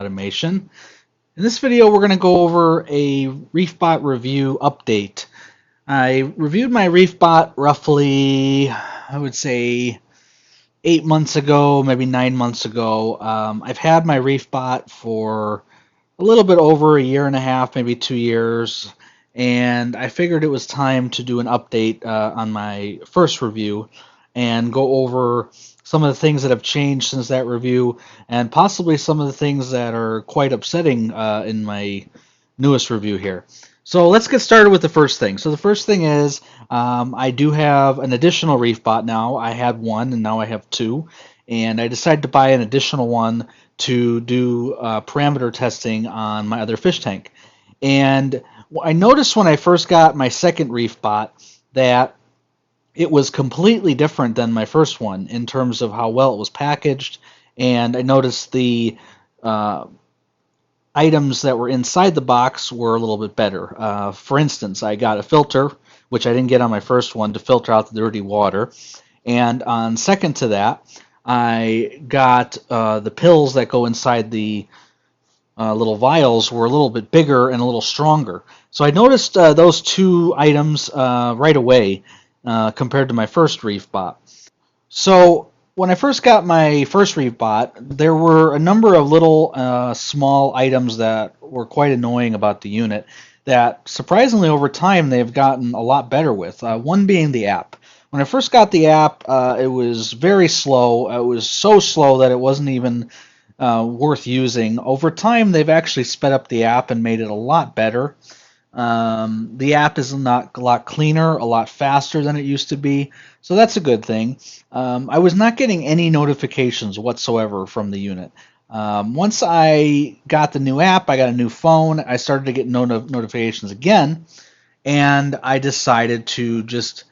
automation. In this video, we're going to go over a Reefbot review update. I reviewed my Reefbot roughly, I would say, 8 months ago, maybe 9 months ago. I've had my Reefbot for a little bit over a year and a half, maybe 2 years, and I figured it was time to do an update on my first review and go over some of the things that have changed since that review and possibly some of the things that are quite upsetting in my newest review here. So let's get started with the first thing. So the first thing is I do have an additional Reefbot now. I had one and now I have two, and I decided to buy an additional one to do parameter testing on my other fish tank. And I noticed when I first got my second Reefbot that it was completely different than my first one in terms of how well it was packaged, and I noticed the items that were inside the box were a little bit better. For instance, I got a filter, which I didn't get on my first one, to filter out the dirty water, and on second to that, I got the pills that go inside the little vials were a little bit bigger and a little stronger. So I noticed those two items right away compared to my first Reefbot. So when I first got my first Reefbot, there were a number of little small items that were quite annoying about the unit that surprisingly over time they've gotten a lot better with. One being the app. When I first got the app, it was very slow. It was so slow that it wasn't even worth using. Over time, they've actually sped up the app and made it a lot better. The app is a lot cleaner, a lot faster than it used to be, so that's a good thing. I was not getting any notifications whatsoever from the unit. Once I got the new app, I got a new phone, I started to get notifications again, and I decided to just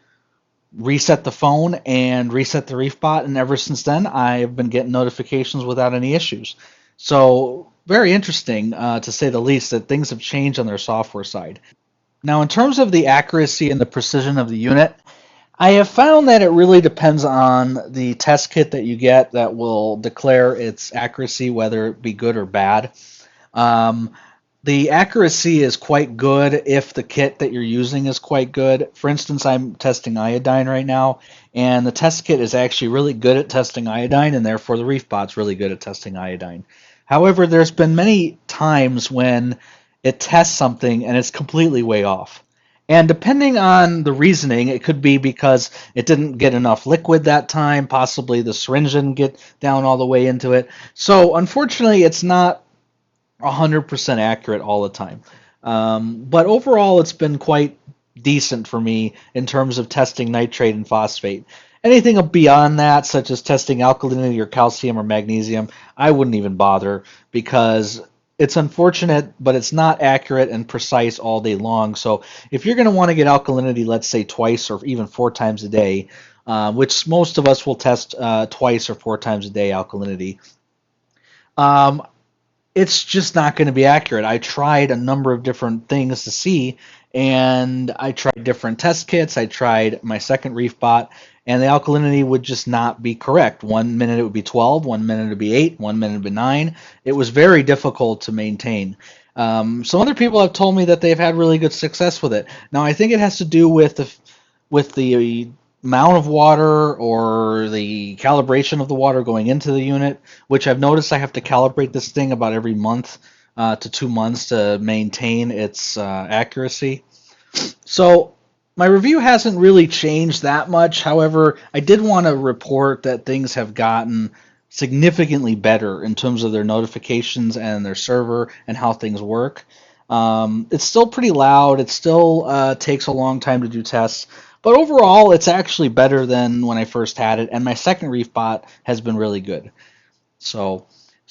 reset the phone and reset the Reefbot, and ever since then I've been getting notifications without any issues. So very interesting, to say the least, that things have changed on their software side. Now, in terms of the accuracy and the precision of the unit, I have found that it really depends on the test kit that you get that will declare its accuracy, whether it be good or bad. Um, the accuracy is quite good if the kit that you're using is quite good. For instance, I'm testing iodine right now, and the test kit is actually really good at testing iodine, and therefore the Reefbot's really good at testing iodine. However, there's been many times when it tests something and it's completely way off. And depending on the reasoning, it could be because it didn't get enough liquid that time, possibly the syringe didn't get down all the way into it. So unfortunately, it's not 100% accurate all the time. But overall, it's been quite decent for me in terms of testing nitrate and phosphate. Anything beyond that, such as testing alkalinity or calcium or magnesium, I wouldn't even bother because it's unfortunate, but it's not accurate and precise all day long. So if you're going to want to get alkalinity, let's say twice or even 4 times a day, which most of us will test twice or 4 times a day alkalinity, it's just not going to be accurate. I tried a number of different things to see, and I tried different test kits. I tried my second Reefbot, and the alkalinity would just not be correct. 1 minute it would be 12, 1 minute it would be 8, 1 minute it would be 9. It was very difficult to maintain. Some other people have told me that they've had really good success with it. Now, I think it has to do with the amount of water or the calibration of the water going into the unit, which I've noticed I have to calibrate this thing about every month to 2 months to maintain its accuracy. So my review hasn't really changed that much. However, I did want to report that things have gotten significantly better in terms of their notifications and their server and how things work. It's still pretty loud. It still takes a long time to do tests. But overall, it's actually better than when I first had it, and my second Reefbot has been really good. So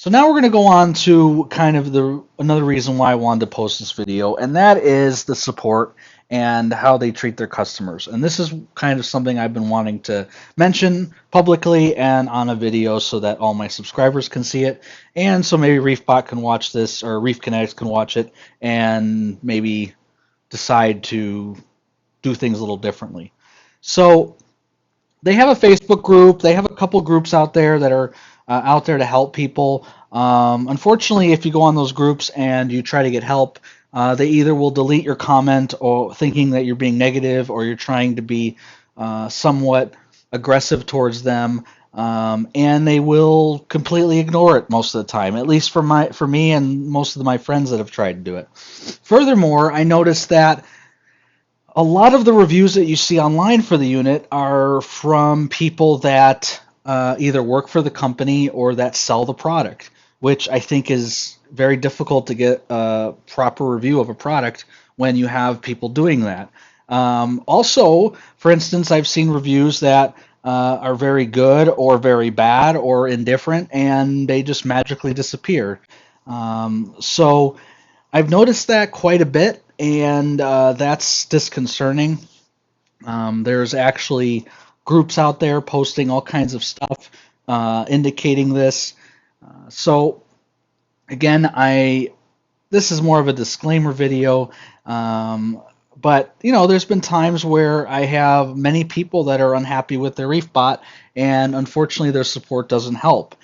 now we're going to go on to kind of another reason why I wanted to post this video, and that is the support and how they treat their customers. And this is kind of something I've been wanting to mention publicly and on a video so that all my subscribers can see it, and so maybe Reefbot can watch this, or Reef Kinetics can watch it, and maybe decide to do things a little differently. So they have a Facebook group. They have a couple groups out there that are out there to help people. Unfortunately, if you go on those groups and you try to get help, they either will delete your comment or thinking that you're being negative or you're trying to be somewhat aggressive towards them, and they will completely ignore it most of the time. At least for me and most of my friends that have tried to do it. Furthermore, I noticed that a lot of the reviews that you see online for the unit are from people that either work for the company or that sell the product, which I think is very difficult to get a proper review of a product when you have people doing that. Also, for instance, I've seen reviews that are very good or very bad or indifferent, and they just magically disappear. So I've noticed that quite a bit, and that's disconcerting. There's actually groups out there posting all kinds of stuff indicating this. So again, this is more of a disclaimer video, but there's been times where I have many people that are unhappy with their Reefbot, and unfortunately, their support doesn't help.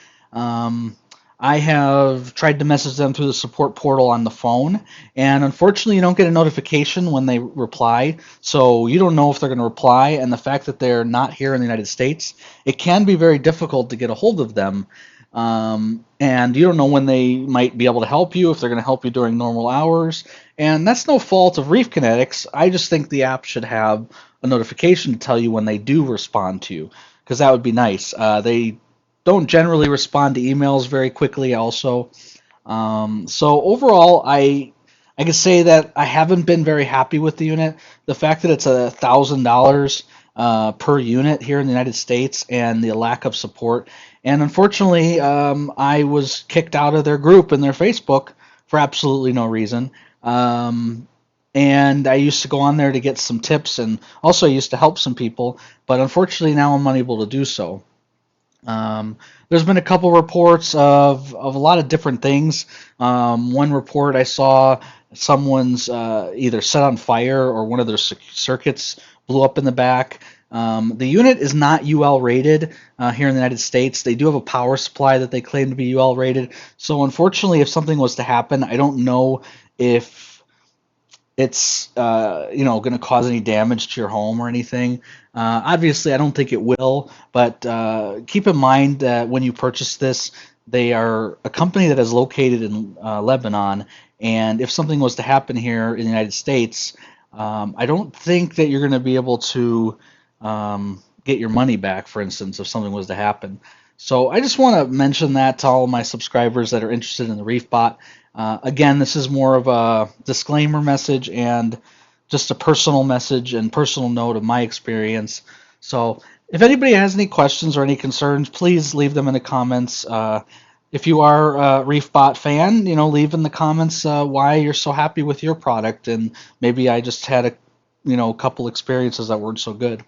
I have tried to message them through the support portal on the phone, and unfortunately, you don't get a notification when they reply, so you don't know if they're going to reply. And the fact that they're not here in the United States, it can be very difficult to get a hold of them. And you don't know when they might be able to help you, if they're going to help you during normal hours. And that's no fault of Reef Kinetics. I just think the app should have a notification to tell you when they do respond to you, because that would be nice. They don't generally respond to emails very quickly also. So overall, I can say that I haven't been very happy with the unit. The fact that it's $1,000 per unit here in the United States, and the lack of support. And unfortunately, I was kicked out of their group in their Facebook for absolutely no reason. And I used to go on there to get some tips, and also I used to help some people, but unfortunately now I'm unable to do so. There's been a couple reports of a lot of different things. One report I saw, someone's either set on fire or one of their circuits blew up in the back. The unit is not UL rated here in the United States. They do have a power supply that they claim to be UL rated. So unfortunately, if something was to happen, I don't know if it's going to cause any damage to your home or anything. Obviously, I don't think it will, but keep in mind that when you purchase this, they are a company that is located in Lebanon, and if something was to happen here in the United States, I don't think that you're going to be able to get your money back, for instance, if something was to happen. So I just want to mention that to all my subscribers that are interested in the Reefbot. Again, this is more of a disclaimer message and just a personal message and personal note of my experience. So if anybody has any questions or any concerns, please leave them in the comments. If you are a Reefbot fan, leave in the comments why you're so happy with your product, and maybe I just had a couple experiences that weren't so good.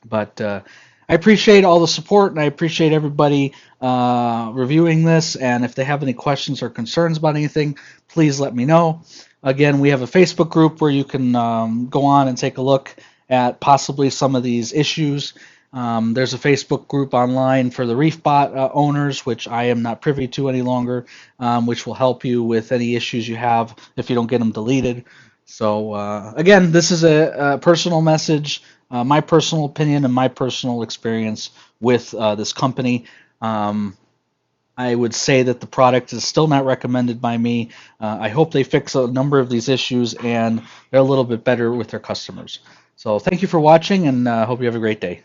But I appreciate all the support, and I appreciate everybody reviewing this. And if they have any questions or concerns about anything, please let me know. Again, we have a Facebook group where you can go on and take a look at possibly some of these issues. There's a Facebook group online for the Reefbot owners, which I am not privy to any longer, which will help you with any issues you have if you don't get them deleted. So again, this is a personal message, my personal opinion and my personal experience with this company. I would say that the product is still not recommended by me. I hope they fix a number of these issues and they're a little bit better with their customers. So thank you for watching, and hope you have a great day.